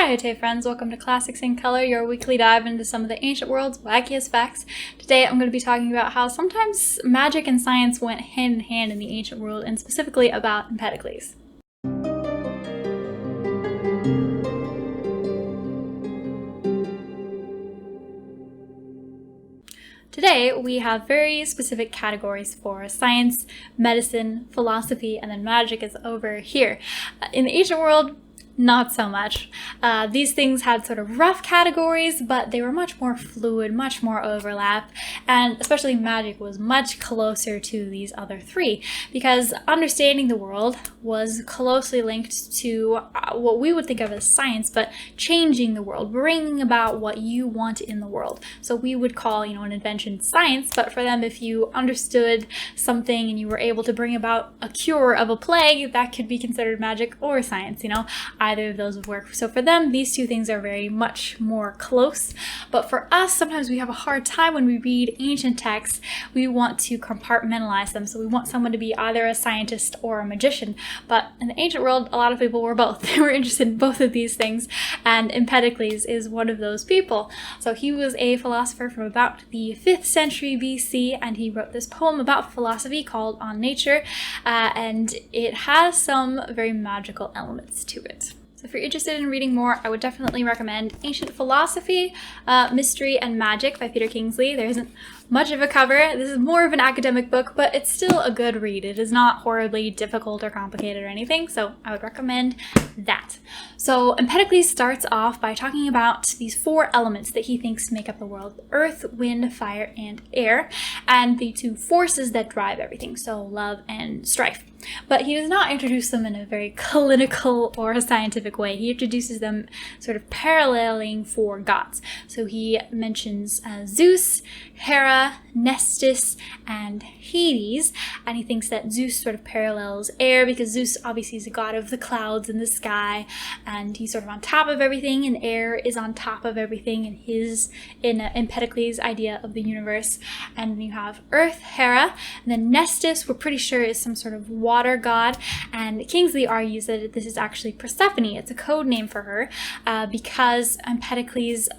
Hey friends, welcome to Classics in Color, your weekly dive into some of the ancient world's wackiest facts. Today I'm going to be talking about how sometimes magic and science went hand in hand in the ancient world, and specifically about Empedocles. Today, we have very specific categories for science, medicine, philosophy, and then magic is over here. In the ancient world, not so much. These things had sort of rough categories, but they were much more fluid, much more overlap, and especially magic was much closer to these other three, because understanding the world was closely linked to what we would think of as science, but changing the world, bringing about what you want in the world. So we would call, an invention science, but for them, if you understood something and you were able to bring about a cure of a plague, that could be considered magic or science, Either of those would work. So for them, these two things are very much more close. But for us, sometimes we have a hard time when we read ancient texts. We want to compartmentalize them. So we want someone to be either a scientist or a magician. But in the ancient world, a lot of people were both. They were interested in both of these things. And Empedocles is one of those people. So he was a philosopher from about the 5th century BC, and he wrote this poem about philosophy called On Nature. And it has some very magical elements to it. So if you're interested in reading more, I would definitely recommend Ancient Philosophy, Mystery and Magic by Peter Kingsley. There isn't much of a cover. This is more of an academic book, but it's still a good read. It is not horribly difficult or complicated or anything, so I would recommend that. So Empedocles starts off by talking about these 4 elements that he thinks make up the world: earth, wind, fire, and air, and the 2 forces that drive everything, so love and strife. But he does not introduce them in a very clinical or scientific way. He introduces them sort of paralleling 4 gods. So he mentions Zeus, Hera, Nestus, and Hades, and he thinks that Zeus sort of parallels air because Zeus obviously is a god of the clouds and the sky, and he's sort of on top of everything, and air is on top of everything in Empedocles' idea of the universe. And then you have Earth, Hera, and then Nestus, we're pretty sure is some sort of water god, and Kingsley argues that this is actually Persephone. It's a code name for her because Empedocles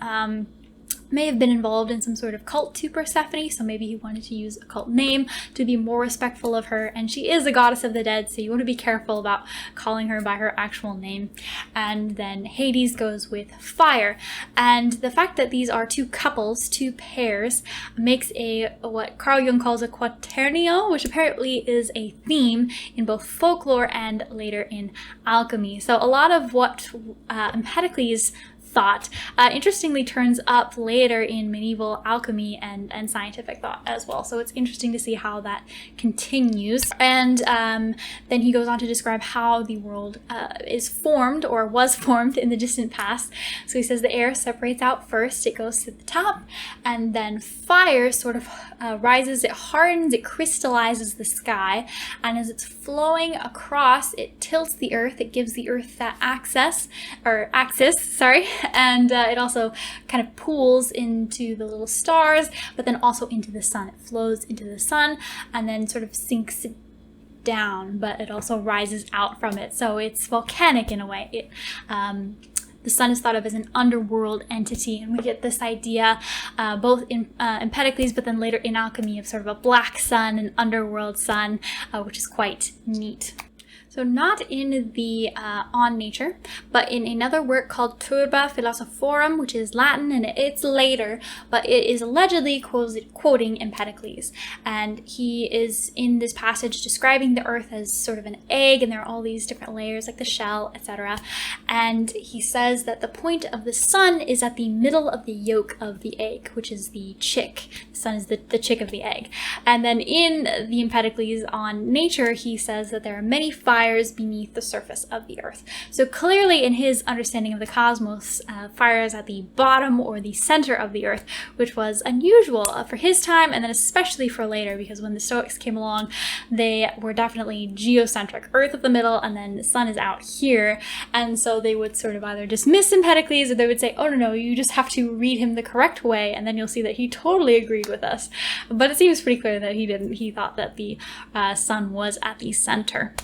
may have been involved in some sort of cult to Persephone, so maybe he wanted to use a cult name to be more respectful of her, and she is a goddess of the dead, so you want to be careful about calling her by her actual name. And then Hades goes with fire, and the fact that these are 2 couples, 2 pairs, makes what Carl Jung calls a quaternio, which apparently is a theme in both folklore and later in alchemy. So a lot of what Empedocles thought interestingly turns up later in medieval alchemy and scientific thought as well. So it's interesting to see how that continues. And then he goes on to describe how the world is formed or was formed in the distant past. So he says the air separates out first, it goes to the top, and then fire sort of rises, it hardens, it crystallizes the sky, and as it's flowing across, it tilts the earth, it gives the earth that axis, and it also kind of pools into the little stars, but then also into the sun. It flows into the sun and then sort of sinks down, but it also rises out from it. So it's volcanic in a way. The sun is thought of as an underworld entity, and we get this idea both in Empedocles, but then later in alchemy, of sort of a black sun, an underworld sun, which is quite neat. So not in the On Nature, but in another work called Turba Philosophorum, which is Latin, and it's later, but it is allegedly quoting Empedocles. And he is in this passage describing the earth as sort of an egg, and there are all these different layers like the shell, etc. And he says that the point of the sun is at the middle of the yolk of the egg, which is the chick. The sun is the chick of the egg. And then in the Empedocles On Nature, he says that there are many fires beneath the surface of the earth. So clearly in his understanding of the cosmos, fire is at the bottom or the center of the earth, which was unusual for his time, and then especially for later, because when the Stoics came along, they were definitely geocentric. Earth at the middle, and then the sun is out here. And so they would sort of either dismiss Empedocles, or they would say, oh no, you just have to read him the correct way, and then you'll see that he totally agreed with us. But it seems pretty clear that he didn't. He thought that the sun was at the center.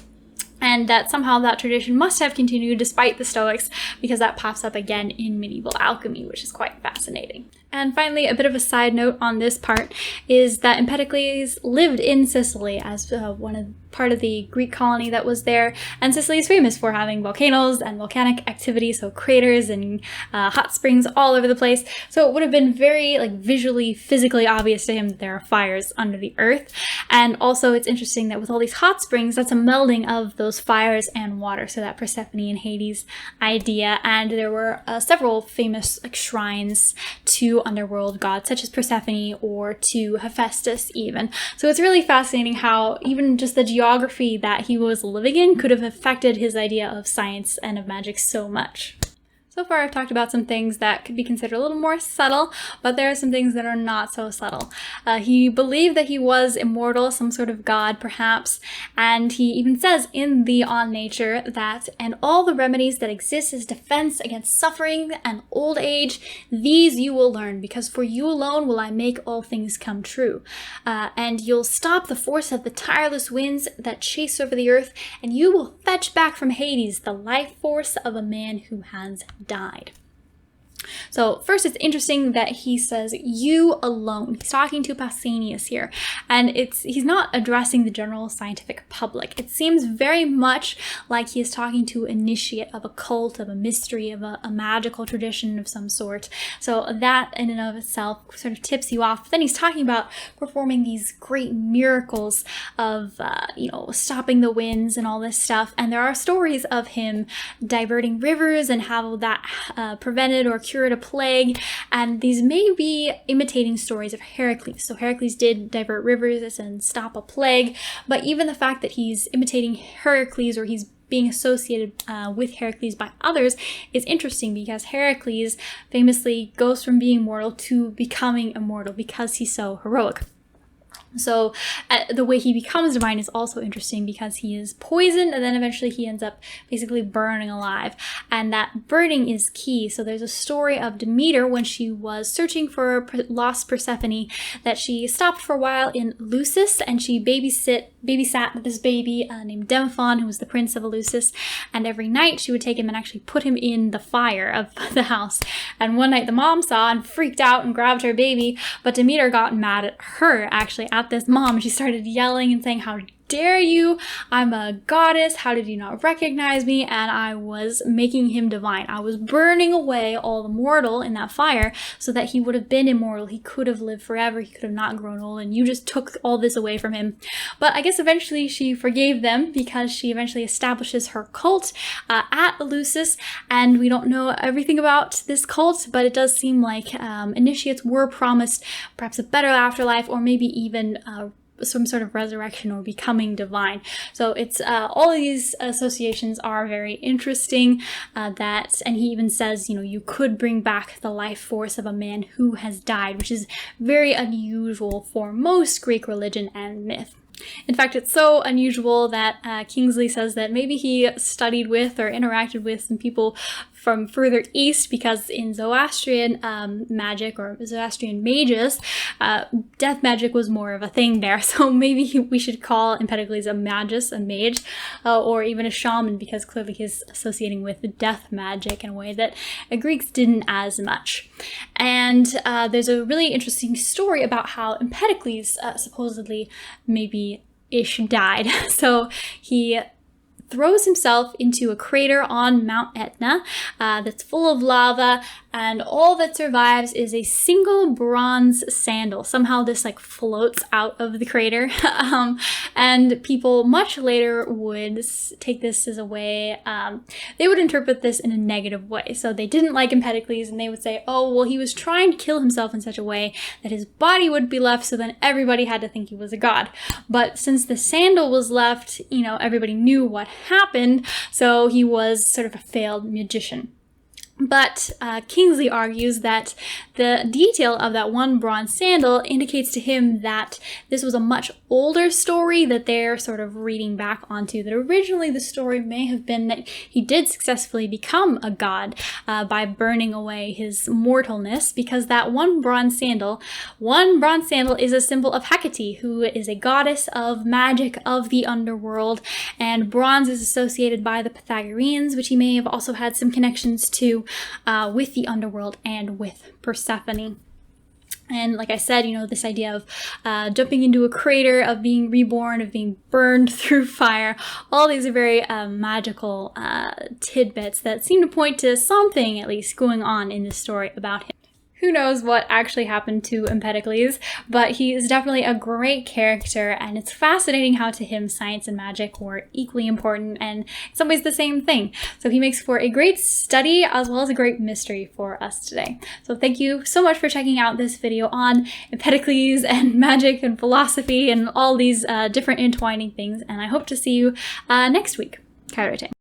and that somehow that tradition must have continued despite the Stoics, because that pops up again in medieval alchemy, which is quite fascinating. And finally, a bit of a side note on this part is that Empedocles lived in Sicily as part of the Greek colony that was there, and Sicily is famous for having volcanoes and volcanic activity, so craters and hot springs all over the place. So it would have been very visually, physically obvious to him that there are fires under the earth. And also it's interesting that with all these hot springs, that's a melding of those fires and water, so that Persephone and Hades idea. And there were several famous shrines to underworld gods, such as Persephone or to Hephaestus even. So it's really fascinating how even just the geography that he was living in could have affected his idea of science and of magic so much. So far I've talked about some things that could be considered a little more subtle, but there are some things that are not so subtle. He believed that he was immortal, some sort of god perhaps, and he even says in the On Nature that, "And all the remedies that exist as defense against suffering and old age, these you will learn, because for you alone will I make all things come true. And you'll stop the force of the tireless winds that chase over the earth, and you will fetch back from Hades the life force of a man who has died." So first, it's interesting that he says you alone. He's talking to Pausanias here, and he's not addressing the general scientific public. It seems very much like he is talking to an initiate of a cult, of a mystery, of a magical tradition of some sort. So that in and of itself sort of tips you off. But then he's talking about performing these great miracles of stopping the winds and all this stuff, and there are stories of him diverting rivers and how that prevented or cured a plague, and these may be imitating stories of Heracles. So Heracles did divert rivers and stop a plague, but even the fact that he's imitating Heracles, or he's being associated with Heracles by others, is interesting, because Heracles famously goes from being mortal to becoming immortal because he's so heroic. So the way he becomes divine is also interesting, because he is poisoned and then eventually he ends up basically burning alive. And that burning is key. So there's a story of Demeter when she was searching for lost Persephone, that she stopped for a while in Eleusis and she babysat this baby named Demophon, who was the prince of Eleusis. And every night she would take him and actually put him in the fire of the house. And one night the mom saw and freaked out and grabbed her baby, but Demeter got mad at her, actually, at this mom. She started yelling and saying, "How dare you? I'm a goddess. How did you not recognize me?" And I was making him divine. I was burning away all the mortal in that fire so that he would have been immortal. He could have lived forever. He could have not grown old, and you just took all this away from him. But I guess eventually she forgave them, because she eventually establishes her cult at Eleusis, and we don't know everything about this cult, but it does seem like initiates were promised perhaps a better afterlife, or maybe even some sort of resurrection or becoming divine. So it's all of these associations are very interesting, and he even says, you could bring back the life force of a man who has died, which is very unusual for most Greek religion and myth. In fact, it's so unusual that Kingsley says that maybe he studied with or interacted with some people from further east, because in Zoroastrian magic, or Zoroastrian mages, death magic was more of a thing there. So maybe we should call Empedocles a magus, a mage, or even a shaman, because clearly he's associating with death magic in a way that Greeks didn't as much. And there's a really interesting story about how Empedocles supposedly maybe-ish died. So he throws himself into a crater on Mount Etna that's full of lava, and all that survives is a single bronze sandal. Somehow this floats out of the crater, and people much later would take this as a way, they would interpret this in a negative way. So they didn't like Empedocles, and they would say, oh, well, he was trying to kill himself in such a way that his body would be left, so then everybody had to think he was a god. But since the sandal was left, everybody knew what happened, so he was sort of a failed magician. But Kingsley argues that the detail of that one bronze sandal indicates to him that this was a much older story that they're sort of reading back onto, that originally the story may have been that he did successfully become a god by burning away his mortalness, because that one bronze sandal is a symbol of Hecate, who is a goddess of magic of the underworld, and bronze is associated by the Pythagoreans, which he may have also had some connections to with the underworld and with Persephone. And like I said, this idea of jumping into a crater, of being reborn, of being burned through fire, all these are very magical tidbits that seem to point to something at least going on in this story about him. Who knows what actually happened to Empedocles, but he is definitely a great character, and it's fascinating how to him science and magic were equally important and in some ways the same thing. So he makes for a great study as well as a great mystery for us today. So thank you so much for checking out this video on Empedocles and magic and philosophy and all these different entwining things, and I hope to see you next week. Kairete.